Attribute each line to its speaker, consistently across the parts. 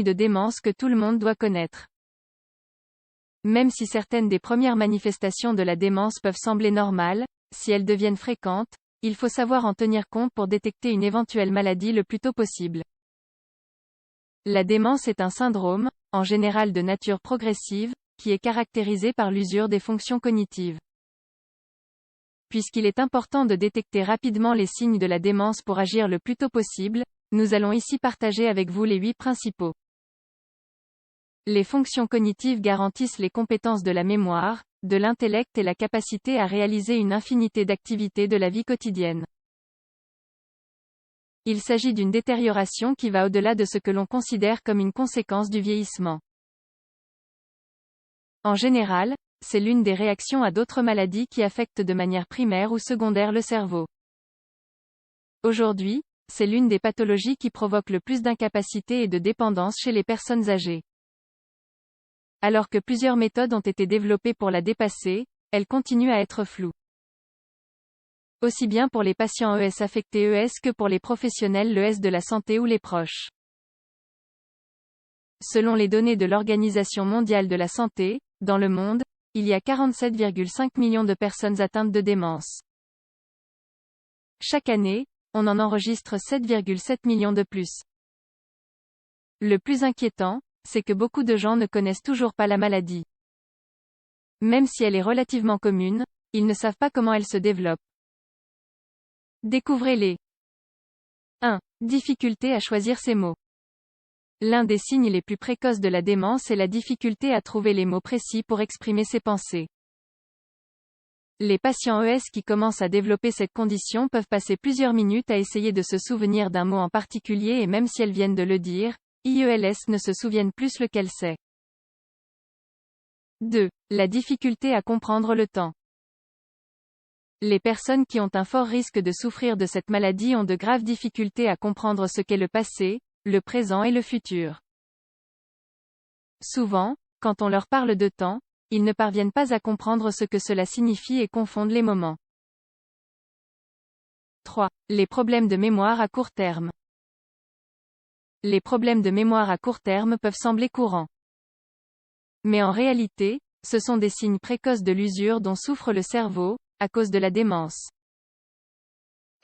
Speaker 1: signes de démence que tout le monde doit connaître. Même si certaines des premières manifestations de la démence peuvent sembler normales, si elles deviennent fréquentes, il faut savoir en tenir compte pour détecter une éventuelle maladie le plus tôt possible. La démence est un syndrome, en général de nature progressive, qui est caractérisé par l'usure des fonctions cognitives. Puisqu'il est important de détecter rapidement les signes de la démence pour agir le plus tôt possible, nous allons ici partager avec vous les 8 principaux. Les fonctions cognitives garantissent les compétences de la mémoire, de l'intellect et la capacité à réaliser une infinité d'activités de la vie quotidienne. Il s'agit d'une détérioration qui va au-delà de ce que l'on considère comme une conséquence du vieillissement. En général, c'est l'une des réactions à d'autres maladies qui affectent de manière primaire ou secondaire le cerveau. Aujourd'hui, c'est l'une des pathologies qui provoque le plus d'incapacité et de dépendance chez les personnes âgées. Alors que plusieurs méthodes ont été développées pour la dépasser, elle continue à être floue. Aussi bien pour les patients ES affectés ES que pour les professionnels l'ES de la santé ou les proches. Selon les données de l'Organisation mondiale de la santé, dans le monde, il y a 47,5 millions de personnes atteintes de démence. Chaque année, on en enregistre 7,7 millions de plus. Le plus inquiétant, c'est que beaucoup de gens ne connaissent toujours pas la maladie. Même si elle est relativement commune, ils ne savent pas comment elle se développe. Découvrez-les. 1. Difficulté à choisir ses mots. L'un des signes les plus précoces de la démence est la difficulté à trouver les mots précis pour exprimer ses pensées. Les patients ES qui commencent à développer cette condition peuvent passer plusieurs minutes à essayer de se souvenir d'un mot en particulier et même si elles viennent de le dire, IELS ne se souviennent plus lequel c'est. 2. La difficulté à comprendre le temps. Les personnes qui ont un fort risque de souffrir de cette maladie ont de graves difficultés à comprendre ce qu'est le passé, le présent et le futur. Souvent, quand on leur parle de temps, ils ne parviennent pas à comprendre ce que cela signifie et confondent les moments. 3. Les problèmes de mémoire à court terme. Les problèmes de mémoire à court terme peuvent sembler courants. Mais en réalité, ce sont des signes précoces de l'usure dont souffre le cerveau, à cause de la démence.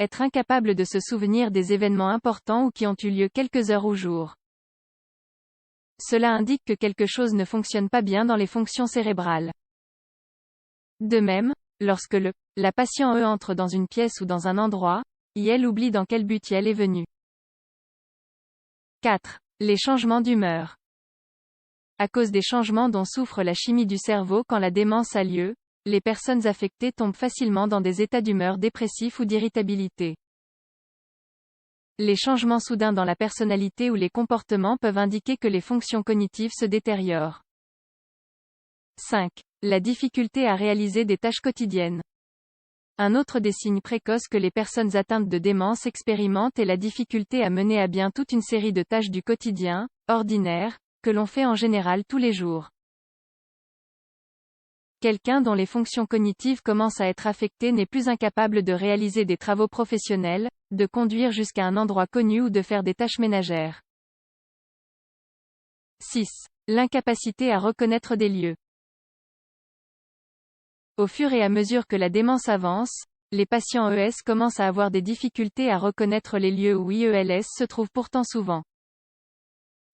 Speaker 1: Être incapable de se souvenir des événements importants ou qui ont eu lieu quelques heures ou jours. Cela indique que quelque chose ne fonctionne pas bien dans les fonctions cérébrales. De même, lorsque la patient entre dans une pièce ou dans un endroit, elle oublie dans quel but elle est venue. 4. Les changements d'humeur. À cause des changements dont souffre la chimie du cerveau quand la démence a lieu, les personnes affectées tombent facilement dans des états d'humeur dépressifs ou d'irritabilité. Les changements soudains dans la personnalité ou les comportements peuvent indiquer que les fonctions cognitives se détériorent. 5. La difficulté à réaliser des tâches quotidiennes. Un autre des signes précoces que les personnes atteintes de démence expérimentent est la difficulté à mener à bien toute une série de tâches du quotidien, ordinaires, que l'on fait en général tous les jours. Quelqu'un dont les fonctions cognitives commencent à être affectées n'est plus incapable de réaliser des travaux professionnels, de conduire jusqu'à un endroit connu ou de faire des tâches ménagères. 6. L'incapacité à reconnaître des lieux. Au fur et à mesure que la démence avance, les patients ES commencent à avoir des difficultés à reconnaître les lieux où IELS se trouvent pourtant souvent.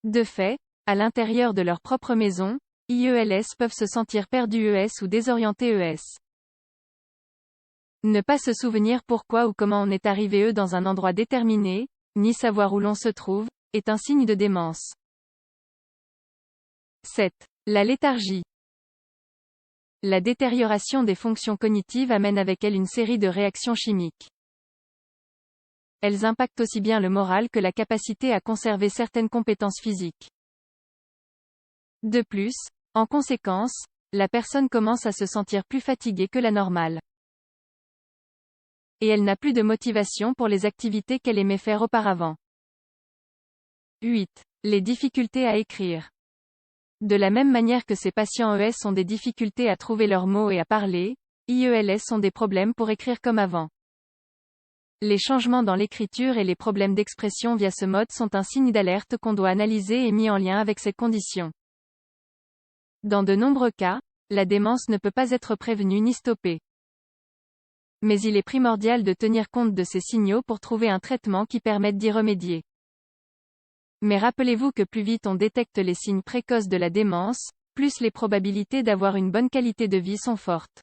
Speaker 1: De fait, à l'intérieur de leur propre maison, IELS peuvent se sentir perdus ES ou désorientés ES. Ne pas se souvenir pourquoi ou comment on est arrivé dans un endroit déterminé, ni savoir où l'on se trouve, est un signe de démence. 7. La léthargie. La détérioration des fonctions cognitives amène avec elle une série de réactions chimiques. Elles impactent aussi bien le moral que la capacité à conserver certaines compétences physiques. De plus, en conséquence, la personne commence à se sentir plus fatiguée que la normale. Et elle n'a plus de motivation pour les activités qu'elle aimait faire auparavant. 8. Les difficultés à écrire. De la même manière que ces patients ES ont des difficultés à trouver leurs mots et à parler, IELS ont des problèmes pour écrire comme avant. Les changements dans l'écriture et les problèmes d'expression via ce mode sont un signe d'alerte qu'on doit analyser et mis en lien avec cette condition. Dans de nombreux cas, la démence ne peut pas être prévenue ni stoppée. Mais il est primordial de tenir compte de ces signaux pour trouver un traitement qui permette d'y remédier. Mais rappelez-vous que plus vite on détecte les signes précoces de la démence, plus les probabilités d'avoir une bonne qualité de vie sont fortes.